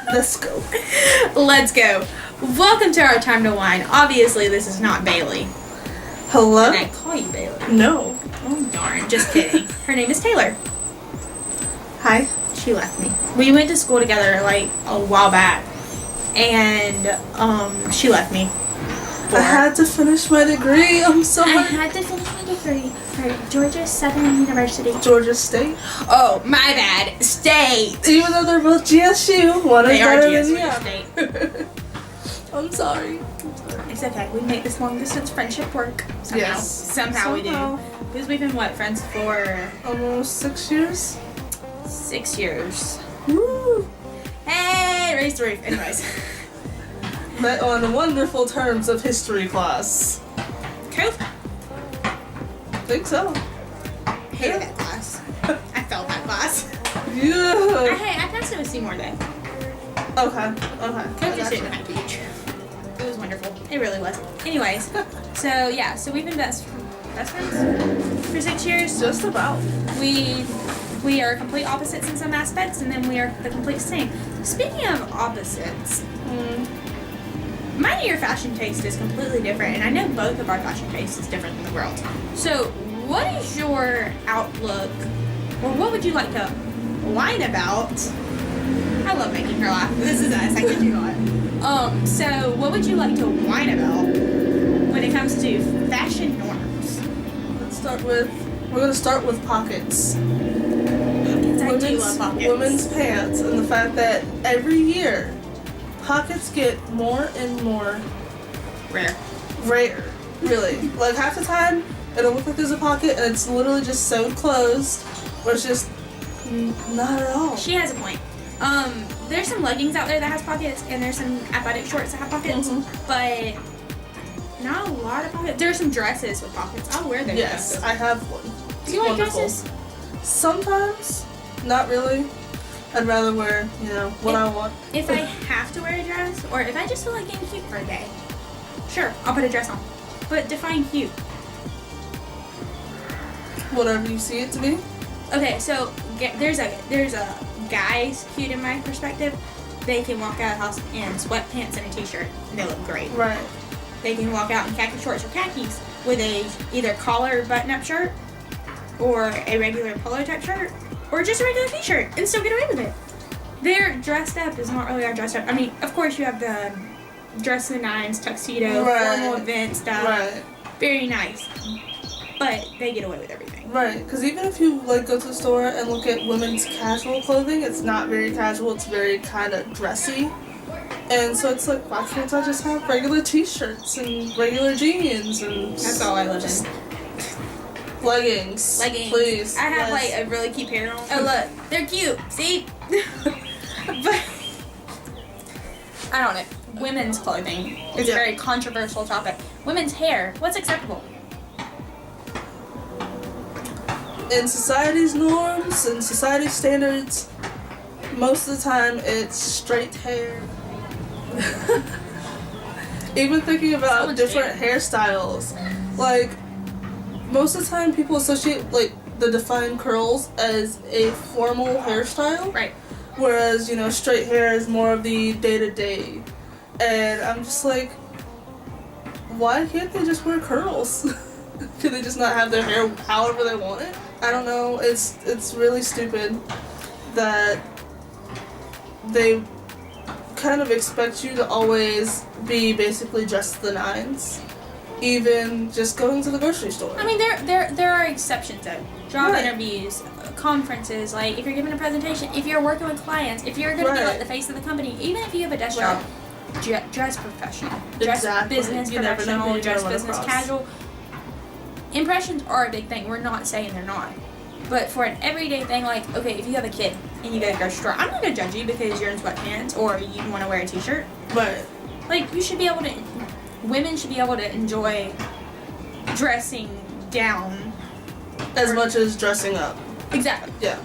Let's go. Let's go. Welcome to our time to wine. Obviously, this is not Bailey. Hello? And I call you Bailey. No. Oh, darn. Just kidding. Her name is Taylor. Hi. She left me. We went to school together, like, a while back. And, she left me. I had to finish my degree. I'm I sorry. had to finish my degree for Georgia Southern University. Georgia State. Oh, my bad. State. Even though they're both GSU, one They is are better GSU than the other. State. I'm sorry. It's okay. We make this long distance friendship work. Somehow. Yes. Somehow we do. Because we've been, friends for Almost 6 years. 6 years. Woo! Hey, raise the roof. Anyways. Met on wonderful terms of history class. Cool. Think so. Hated that class. I felt that class. Yeah. I passed it with Seymour though. Okay. Coach just didn't have beach. It was wonderful. It really was. Anyways, so we've been best friends for 6 years. Just about. We are complete opposites in some aspects, and then we are the complete same. Speaking of opposites, mine and your fashion taste is completely different, and I know both of our fashion taste is different than the world's. So, what is your outlook, or what would you like to whine about? I love making her laugh. This is us. I kid you not. So what would you like to whine about when it comes to fashion norms? We're gonna start with pockets. I do love pockets. Women's pants, and the fact that every year pockets get more and more Rare. Really. Like half the time it'll look like there's a pocket and it's literally just sewed closed, or it's just not at all. She has a point. There's some leggings out there that has pockets, and there's some athletic shorts that have pockets, but not a lot of pockets. There are some dresses with pockets. I'll wear those. Yes, I have one. Do you like dresses? Sometimes, not really. I'd rather wear, what I want. If I have to wear a dress, or if I just feel like getting cute for a day, sure, I'll put a dress on. But define cute. Whatever you see it to be. Okay, so there's a guys cute in my perspective. They can walk out of the house in sweatpants and a t-shirt, and they look great. Right. They can walk out in khaki shorts or khakis with a either collar button-up shirt, or a regular polo type shirt, or just a regular t-shirt, and still get away with it. Their dressed up is not really our dressed up. I mean, of course you have the dress to the nines, tuxedo, formal event stuff. Right. Very nice. But they get away with everything. Right, because even if you go to the store and look at women's casual clothing, it's not very casual, it's very kind of dressy. And so it's like, why can't I just have regular t-shirts and regular jeans and... That's all I live in. Leggings. Please. I have a really cute pair on. Oh look, they're cute. See? But I don't know. Women's clothing is a very controversial topic. Women's hair. What's acceptable? In society's norms and society's standards, most of the time it's straight hair. Even thinking about different hairstyles, like most of the time people associate the defined curls as a formal hairstyle, right? Whereas straight hair is more of the day-to-day, and I'm just like, why can't they just wear curls? Can they just not have their hair however they want it? I don't know. It's really stupid that they kind of expect you to always be basically dressed to the nines, even just going to the grocery store. I mean, there are exceptions though. Job interviews, conferences, like if you're giving a presentation, if you're working with clients, if you're going to be the face of the company, even if you have a desk job, dress professional, dress business professional, dress business casual. Impressions are a big thing. We're not saying they're not. But for an everyday thing, like, okay, if you have a kid and you go to the grocery store, I'm not going to judge you because you're in sweatpants or you want to wear a t-shirt. But, like, you should be able to, women should be able to enjoy dressing down. As much as dressing up. Exactly. Yeah.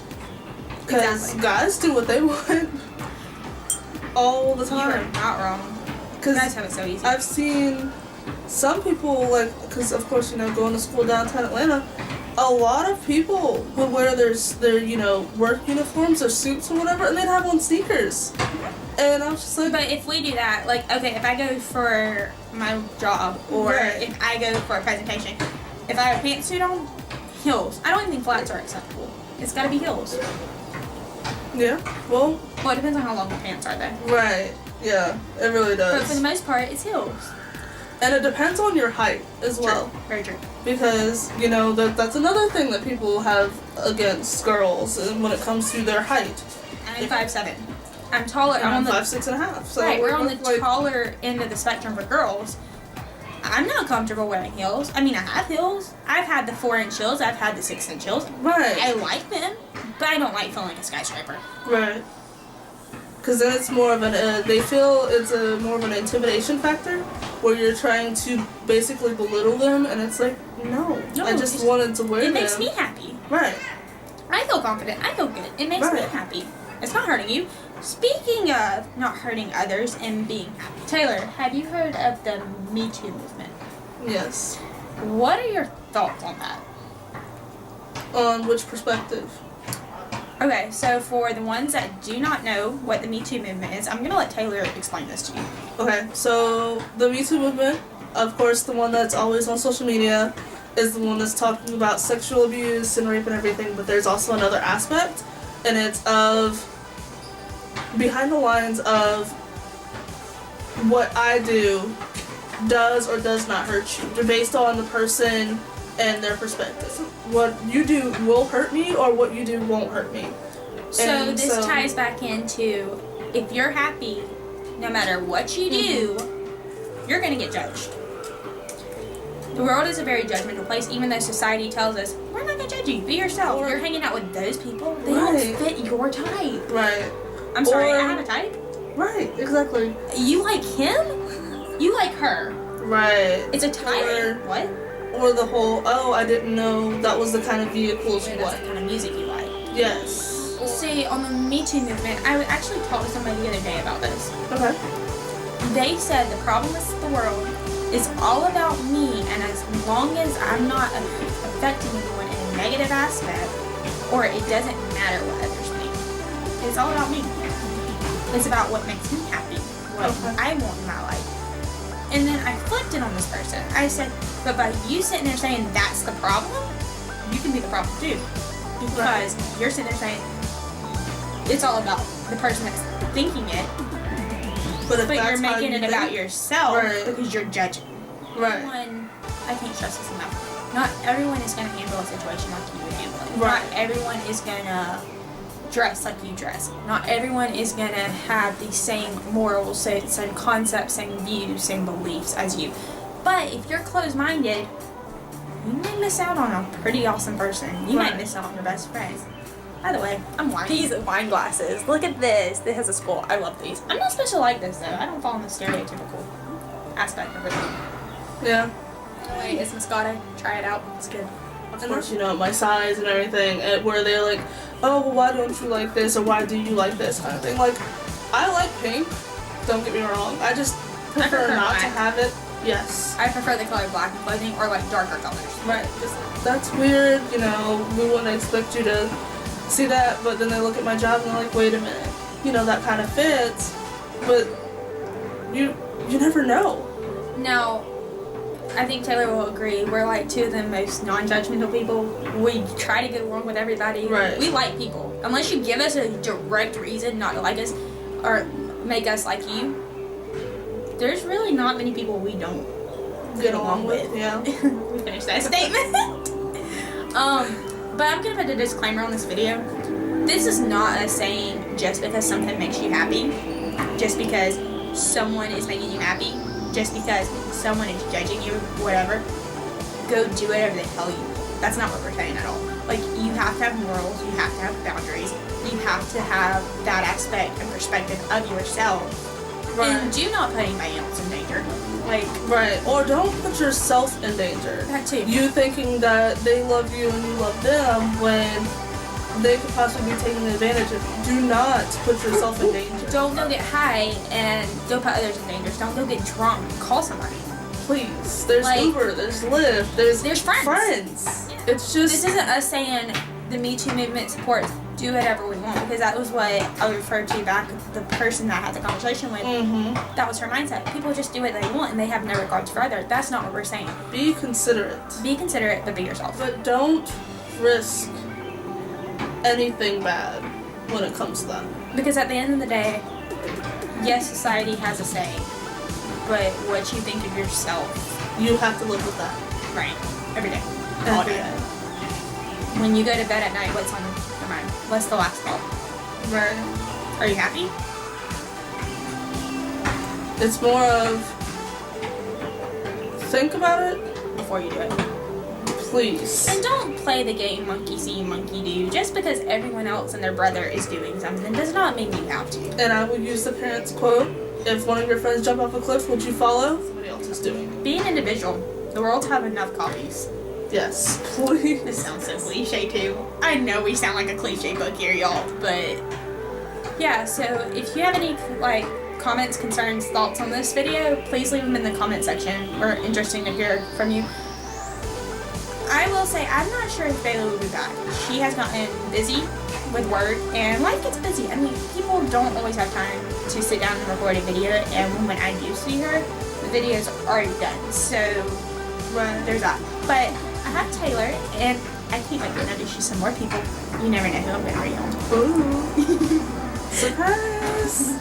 Because guys do what they want all the time. You're not wrong. Because guys have it so easy. I've seen some people, because of course, going to school downtown Atlanta, a lot of people would wear their work uniforms or suits or whatever, and they'd have on sneakers. And I was just like, But if we do that, like, okay, if I go for my job or Right. if I go for a presentation, if I have a pantsuit on, heels. I don't even think flats are acceptable. It's got to be heels. yeah, well, Well, it depends on how long the pants are, though. right, yeah, it really But for the does. most part, it's heels. And it depends on your height as well. True. Very true. Because, that's another thing that people have against girls and when it comes to their height. I'm 5'7". I'm taller. I'm on the 5'6.5". So right. We're on the both, like, taller end of the spectrum for girls. I'm not comfortable wearing heels. I mean, I have heels. I've had the 4-inch heels. I've had the 6-inch heels. Right. I like them, but I don't like feeling like a skyscraper. Right. Because then it's more of they feel it's more of an intimidation factor where you're trying to basically belittle them, and it's like, no, I just wanted to wear them. It makes me happy. Right. I feel confident. I feel good. It makes me Right. happy. It's not hurting you. Speaking of not hurting others and being happy, Taylor, have you heard of the Me Too movement? Yes. What are your thoughts on that? On which perspective? Okay, so for the ones that do not know what the Me Too movement is, I'm going to let Taylor explain this to you. Okay, so the Me Too movement, of course, the one that's always on social media, is the one that's talking about sexual abuse and rape and everything, but there's also another aspect, and it's of behind the lines of what I do does or does not hurt you. They're based on the person and their perspective. What you do will hurt me or what you do won't hurt me. So And this so- ties back into if you're happy, no matter what you do, you're going to get judged. The world is a very judgmental place, even though society tells us, we're not going to judge you, be yourself. Or- You're hanging out with those people, they Right. don't fit your type. Right. I'm sorry, Or- I have a type. Right, exactly. You like him? You like her. Right. It's a type. Or- What? Or the whole, oh, I didn't know that was the kind of vehicles you That's like. the kind of music you like. Yes. See, on the Me Too movement, I actually talked to somebody the other day about this. Okay. They said the problem with the world is all about me, and as long as I'm not affecting anyone in a negative aspect, or it doesn't matter what others think, it's all about me. It's about what makes me happy, what Okay. I want in my life. And then I flipped it on this person. I said, but by you sitting there saying that's the problem, you can be the problem too. Because you're sitting there saying it's all about the person that's thinking it, But if but you're that's how making you it about think- yourself Right. because you're judging. Right. Everyone, I can't stress this enough. Not everyone is going to handle a situation like you would handle it. Right. Not everyone is going to dress like you dress. Not everyone is going to have the same morals, same concepts, same views, same beliefs as you. But if you're closed-minded, you may miss out on a pretty awesome person. You might Right. miss out on your best friend. By the way, I'm wine. These wine glasses. Look at this. This has a skull. I love these. I'm not supposed to like this though. I don't fall in the stereotypical aspect of it. Yeah. Wait, it's Moscato. Try it out. It's good. Of course, my size and everything, and where they're like, oh, well, why don't you like this, or why do you like this kind of thing. Like, I like pink, don't get me wrong. I just prefer prefer not to black. have it. Yes. I prefer the color black in clothing or like darker colors. Right. Just, that's weird, we wouldn't expect you to see that, but then they look at my job and they're like, wait a minute, that kind of fits, but you never know. Now, I think Taylor will agree. We're like two of the most non-judgmental people. We try to get along with everybody. Right. We like people. Unless you give us a direct reason not to like us or make us like you, there's really not many people we don't Get along with, yeah. we finished that statement. But I'm gonna put a disclaimer on this video. This is not us saying just because something makes you happy, just because someone is making you happy, just because someone is judging you, whatever, go do whatever they tell you. That's not what we're saying at all. Like, you have to have morals, you have to have boundaries, you have to have that aspect and perspective of yourself. Right. And do not put anybody else in danger. Like, Right. Or don't put yourself in danger. that too. You thinking that they love you and you love them when they could possibly be taking advantage of you. Do not put yourself in danger. Don't go get high and go put others in danger. Don't go get drunk. Call somebody. Please. There's Like- Uber, there's Lyft, there's There's friends. friends. Yeah. It's just... This isn't us saying the Me Too movement supports do whatever we want, because that was what I referred to back, the person that I had the conversation with. That was her mindset. People just do what they want and they have no regards for others. That's not what we're saying. Be considerate. Be considerate, but be yourself. But don't risk anything bad when it comes to that. Because at the end of the day, yes, society has a say, but what you think of yourself, you have to live with that. Right. Every day. All Every day. day. When you go to bed at night, what's on your mind? What's the last thought? Right. Are you happy? It's more of think about it Before you do it. please. And don't play the game monkey see, monkey do. Just because everyone else and their brother is doing something does not mean you have to. And I would use the parents' quote, if one of your friends jump off a cliff, would you follow? Somebody else is doing it. Be an individual. The world's have enough copies. Yes, please. This sounds so cliche too. I know we sound like a cliche book here, y'all, but yeah, so if you have any comments, concerns, thoughts on this video, please leave them in the comment section. We're interested to hear from you. I will say, I'm not sure if Bayla will be back. She has gotten busy with work, and life gets busy. I mean, people don't always have time to sit down and record a video, and when I do see her, the video's already done. So, there's that. But I have Taylor, and I can't wait to introduce you to some more people. You never know who I'm going to read. Ooh. Surprise!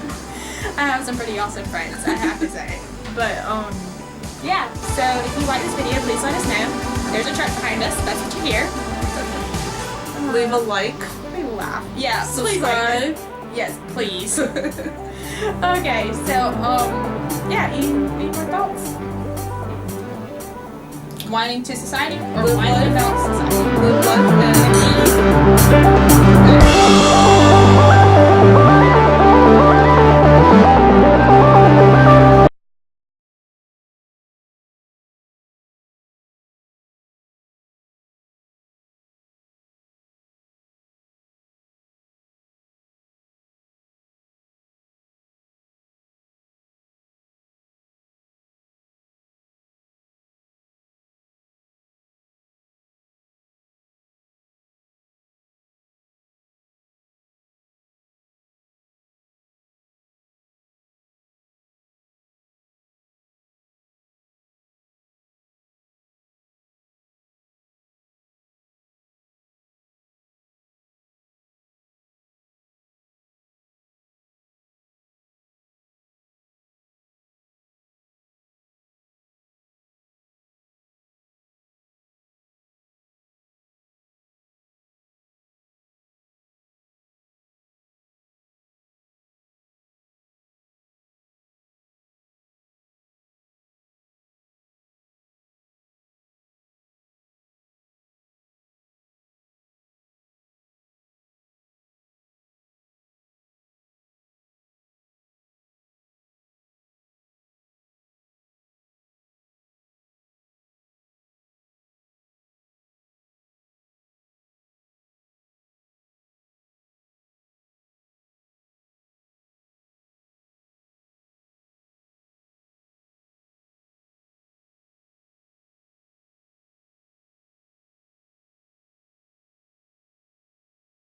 I have some pretty awesome friends, I have to say. But, yeah. So if you like this video, please let us know. There's a truck behind us. That's what you hear. Leave a like. We laugh. Yeah, please like Subscribe. it. Yes, please. Okay, so, yeah, any more thoughts? Whining to society or Live whining life. about society? Live life and...